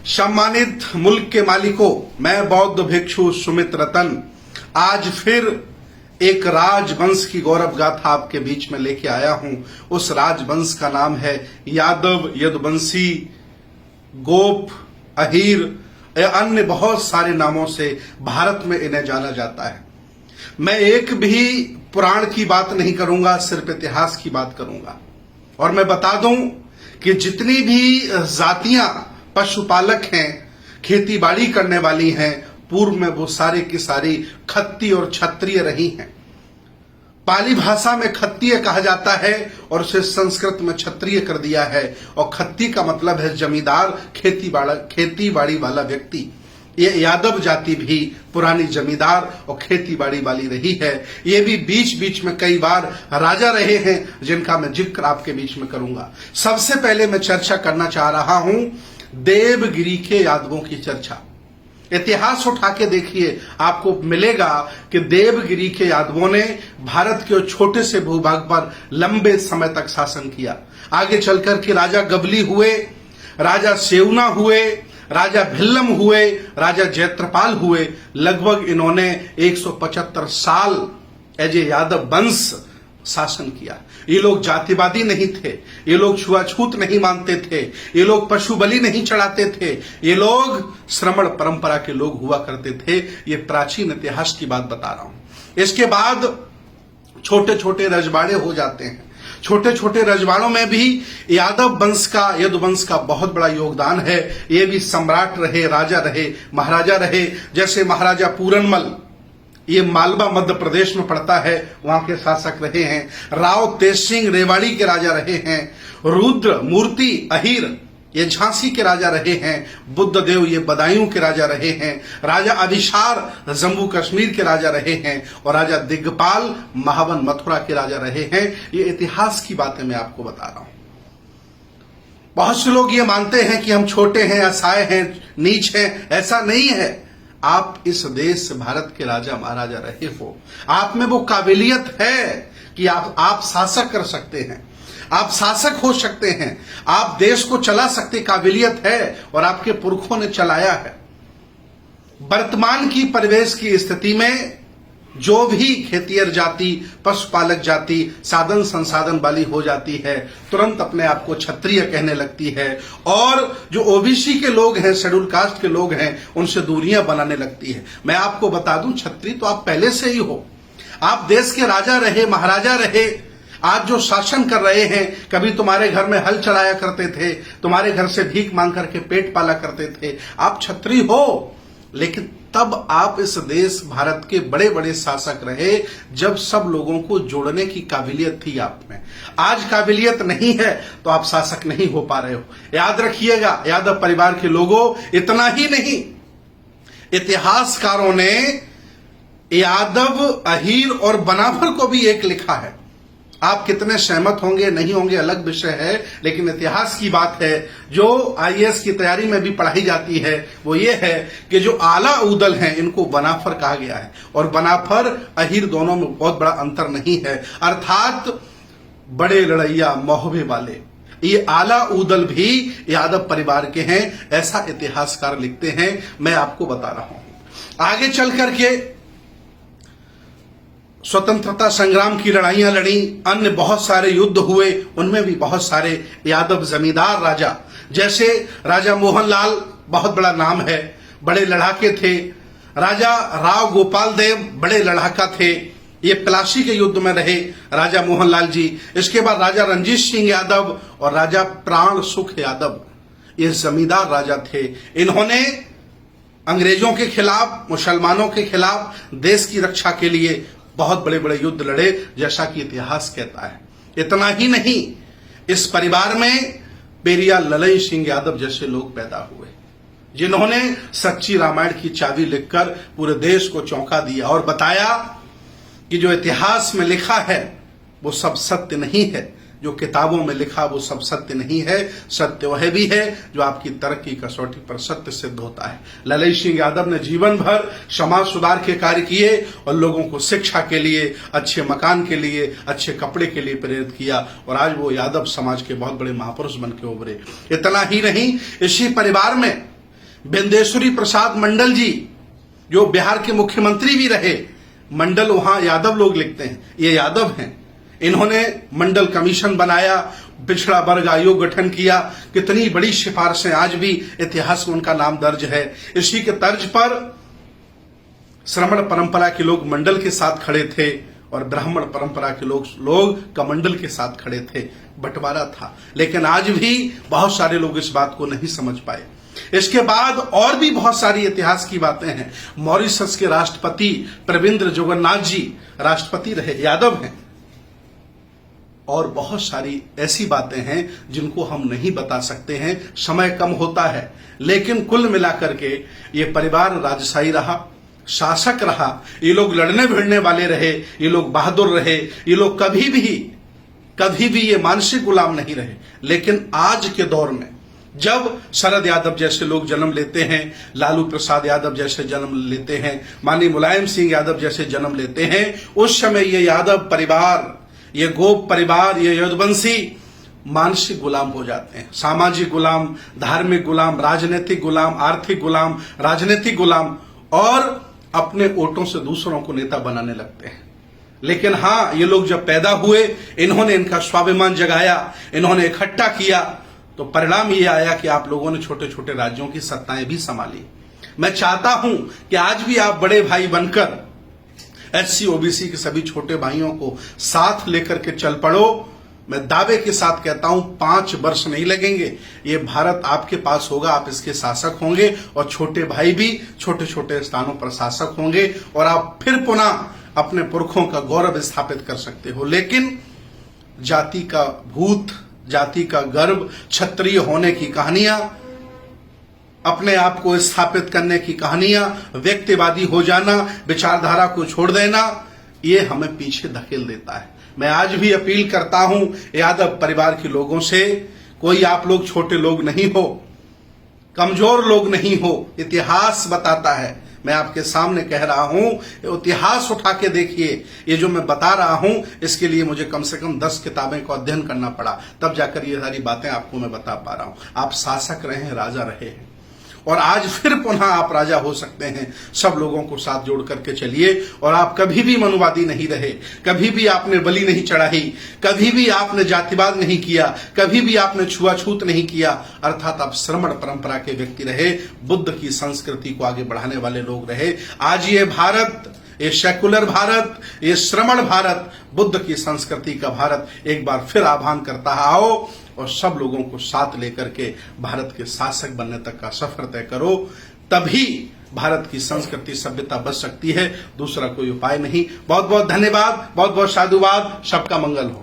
सम्मानित मुल्क के मालिकों, मैं बौद्ध भिक्षु सुमित रतन आज फिर एक राजवंश की गौरव गाथा आपके बीच में लेके आया हूं। उस राजवंश का नाम है यादव, यदुवंशी, गोप, अहीर या अन्य बहुत सारे नामों से भारत में इन्हें जाना जाता है। मैं एक भी पुराण की बात नहीं करूंगा, सिर्फ इतिहास की बात करूंगा। और मैं बता दूं कि जितनी भी जातियां पशुपालक हैं, खेतीबाड़ी करने वाली हैं, पूर्व में वो सारे की सारी खत्ती और क्षत्रिय रही हैं। पाली भाषा में खत्तीय कहा जाता है और उसे संस्कृत में क्षत्रिय कर दिया है। और खत्ती का मतलब है जमींदार, खेतीबाड़ी वाला व्यक्ति। ये यादव जाति भी पुरानी जमींदार और खेतीबाड़ी वाली रही है। ये भी बीच बीच में कई बार राजा रहे हैं, जिनका मैं जिक्र आपके बीच में करूंगा। सबसे पहले मैं चर्चा करना चाह रहा हूं देवगिरी के यादवों की चर्चा। इतिहास उठा के देखिए, आपको मिलेगा कि देवगिरी के यादवों ने भारत के छोटे से भूभाग पर लंबे समय तक शासन किया। आगे चलकर के राजा गबली हुए, राजा सेवना हुए, राजा भिल्लम हुए, राजा जैत्रपाल हुए। लगभग इन्होंने 175 साल एज ए यादव वंश शासन किया। ये लोग जातिवादी नहीं थे, ये लोग छुआछूत नहीं मानते थे, ये लोग पशु बलि नहीं चढ़ाते थे, ये लोग श्रमण परंपरा के लोग हुआ करते थे। ये प्राचीन इतिहास की बात बता रहा हूं। इसके बाद छोटे छोटे रजवाड़े हो जाते हैं। छोटे छोटे रजवाड़ों में भी यादव वंश का, यदुवंश का बहुत बड़ा योगदान है। ये भी सम्राट रहे, राजा रहे, महाराजा रहे। जैसे महाराजा पूरनमल, ये मालवा मध्य प्रदेश में पड़ता है, वहां के शासक रहे हैं। राव तेज सिंह रेवाड़ी के राजा रहे हैं। रुद्र मूर्ति अहीर ये झांसी के राजा रहे हैं। बुद्धदेव ये बदायूं के राजा रहे हैं। राजा अभिसार जम्मू कश्मीर के राजा रहे हैं। और राजा दिग्गपाल महावन मथुरा के राजा रहे हैं। ये इतिहास की बातें मैं आपको बता रहा हूं। बहुत से लोग ये मानते हैं कि हम छोटे हैं, असहाय हैं, नीच हैं। ऐसा नहीं है। आप इस देश भारत के राजा महाराजा रहे हो, आप में वो काबिलियत है कि आप शासक कर सकते हैं, आप शासक हो सकते हैं, आप देश को चला सकते काबिलियत है और आपके पुरखों ने चलाया है। वर्तमान की परिवेश की स्थिति में जो भी खेतियर जाति, पशुपालक जाति साधन संसाधन वाली हो जाती है, तुरंत अपने आप को क्षत्रिय कहने लगती है। और जो ओबीसी के लोग हैं, शेड्यूल कास्ट के लोग हैं, उनसे दूरियां बनाने लगती है। मैं आपको बता दूं, क्षत्रिय तो आप पहले से ही हो। आप देश के राजा रहे, महाराजा रहे। आज जो शासन कर रहे हैं, कभी तुम्हारे घर में हल चलाया करते थे, तुम्हारे घर से भीख मांग करके पेट पाला करते थे। आप क्षत्रिय हो, लेकिन तब आप इस देश भारत के बड़े बड़े शासक रहे, जब सब लोगों को जोड़ने की काबिलियत थी आप में। आज काबिलियत नहीं है तो आप शासक नहीं हो पा रहे हो। याद रखिएगा यादव परिवार के लोगों, इतना ही नहीं, इतिहासकारों ने यादव, अहीर और बनाफर को भी एक लिखा है। आप कितने सहमत होंगे नहीं होंगे अलग विषय है, लेकिन इतिहास की बात है जो आईएएस की तैयारी में भी पढ़ाई जाती है, वो ये है कि जो आला उदल हैं, इनको बनाफर कहा गया है। और बनाफर, अहीर दोनों में बहुत बड़ा अंतर नहीं है। अर्थात बड़े लड़ैया, मोहबे वाले। ये आला उदल भी यादव परिवार के हैं, ऐसा इतिहासकार लिखते हैं। मैं आपको बता रहा हूं। आगे चल करके स्वतंत्रता संग्राम की लड़ाइयां लड़ी, अन्य बहुत सारे युद्ध हुए, उनमें भी बहुत सारे यादव जमींदार राजा, जैसे राजा मोहनलाल, बहुत बड़ा नाम है, बड़े लड़ाके थे। राजा राव गोपाल देव बड़े लड़ाका थे, ये प्लासी के युद्ध में रहे राजा मोहनलाल जी। इसके बाद राजा रंजीत सिंह यादव और राजा प्राण सुख यादव, ये जमींदार राजा थे। इन्होंने अंग्रेजों के खिलाफ, मुसलमानों के खिलाफ देश की रक्षा के लिए बहुत बड़े बड़े युद्ध लड़े, जैसा कि इतिहास कहता है। इतना ही नहीं, इस परिवार में पेरियार ललई सिंह यादव जैसे लोग पैदा हुए, जिन्होंने सच्ची रामायण की चाबी लिखकर पूरे देश को चौंका दिया और बताया कि जो इतिहास में लिखा है वो सब सत्य नहीं है, जो किताबों में लिखा वो सब सत्य नहीं है। सत्य वह भी है जो आपकी तर्क की कसौटी पर सत्य सिद्ध होता है। ललई सिंह यादव ने जीवन भर समाज सुधार के कार्य किए और लोगों को शिक्षा के लिए, अच्छे मकान के लिए, अच्छे कपड़े के लिए प्रेरित किया और आज वो यादव समाज के बहुत बड़े महापुरुष बन के उभरे। इतना ही नहीं, इसी परिवार में बिंदेश्वरी प्रसाद मंडल जी जो बिहार के मुख्यमंत्री भी रहे, मंडल वहां यादव लोग लिखते हैं, ये यादव हैं। इन्होंने मंडल कमीशन बनाया, पिछड़ा वर्ग आयोग गठन किया, कितनी बड़ी सिफारिशें आज भी इतिहास में उनका नाम दर्ज है। इसी के तर्ज पर श्रमण परंपरा के लोग मंडल के साथ खड़े थे और ब्राह्मण परंपरा के लोग कमंडल के साथ खड़े थे। बंटवारा था, लेकिन आज भी बहुत सारे लोग इस बात को नहीं समझ पाए। इसके बाद और भी बहुत सारी इतिहास की बातें हैं। मॉरिशस के राष्ट्रपति प्रविंद्र जगन्नाथ जी राष्ट्रपति रहे, यादव हैं। और बहुत सारी ऐसी बातें हैं जिनको हम नहीं बता सकते हैं, समय कम होता है। लेकिन कुल मिलाकर के ये परिवार राजशाही रहा, शासक रहा, ये लोग लड़ने भिड़ने वाले रहे, ये लोग बहादुर रहे, ये लोग कभी भी ये मानसिक गुलाम नहीं रहे। लेकिन आज के दौर में जब शरद यादव जैसे लोग जन्म लेते हैं, लालू प्रसाद यादव जैसे जन्म लेते हैं, माननीय मुलायम सिंह यादव जैसे जन्म लेते हैं, उस समय ये यादव परिवार, ये गोप परिवार, ये यदुवंशी मानसिक गुलाम हो जाते हैं। सामाजिक गुलाम, धार्मिक गुलाम, राजनीतिक गुलाम, आर्थिक गुलाम, राजनीतिक गुलाम, और अपने वोटों से दूसरों को नेता बनाने लगते हैं। लेकिन हाँ, ये लोग जब पैदा हुए, इन्होंने इनका स्वाभिमान जगाया, इन्होंने इकट्ठा किया, तो परिणाम ये आया कि आप लोगों ने छोटे छोटे राज्यों की सत्ताएं भी संभाली। मैं चाहता हूं कि आज भी आप बड़े भाई बनकर एससी ओबीसी के सभी छोटे भाइयों को साथ लेकर के चल पड़ो। मैं दावे के साथ कहता हूं 5 वर्ष नहीं लगेंगे, ये भारत आपके पास होगा, आप इसके शासक होंगे, और छोटे भाई भी छोटे छोटे स्थानों पर शासक होंगे, और आप फिर पुनः अपने पुरखों का गौरव स्थापित कर सकते हो। लेकिन जाति का भूत, जाति का गर्व, क्षत्रिय होने की कहानियां, अपने आप को स्थापित करने की कहानियां, व्यक्तिवादी हो जाना, विचारधारा को छोड़ देना, ये हमें पीछे धकेल देता है। मैं आज भी अपील करता हूं यादव परिवार के लोगों से, कोई आप लोग छोटे लोग नहीं हो, कमजोर लोग नहीं हो। इतिहास बताता है, मैं आपके सामने कह रहा हूं, इतिहास उठा के देखिए। ये जो मैं बता रहा हूं, इसके लिए मुझे कम से कम 10 किताबें को अध्ययन करना पड़ा, तब जाकर ये सारी बातें आपको मैं बता पा रहा हूं। आप शासक रहे हैं, राजा रहे हैं, और आज फिर पुनः आप राजा हो सकते हैं। सब लोगों को साथ जोड़ करके चलिए, और आप कभी भी मनुवादी नहीं रहे, कभी भी आपने बलि नहीं चढ़ाई, कभी भी आपने जातिवाद नहीं किया, कभी भी आपने छुआछूत नहीं किया। अर्थात आप श्रमण परंपरा के व्यक्ति रहे, बुद्ध की संस्कृति को आगे बढ़ाने वाले लोग रहे। आज ये भारत, ये सेकुलर भारत, ये श्रमण भारत, बुद्ध की संस्कृति का भारत एक बार फिर आह्वान करता है, आओ और सब लोगों को साथ लेकर के भारत के शासक बनने तक का सफर तय करो। तभी भारत की संस्कृति सभ्यता बच सकती है, दूसरा कोई उपाय नहीं। बहुत बहुत धन्यवाद, बहुत बहुत साधुवाद, सबका मंगल हो।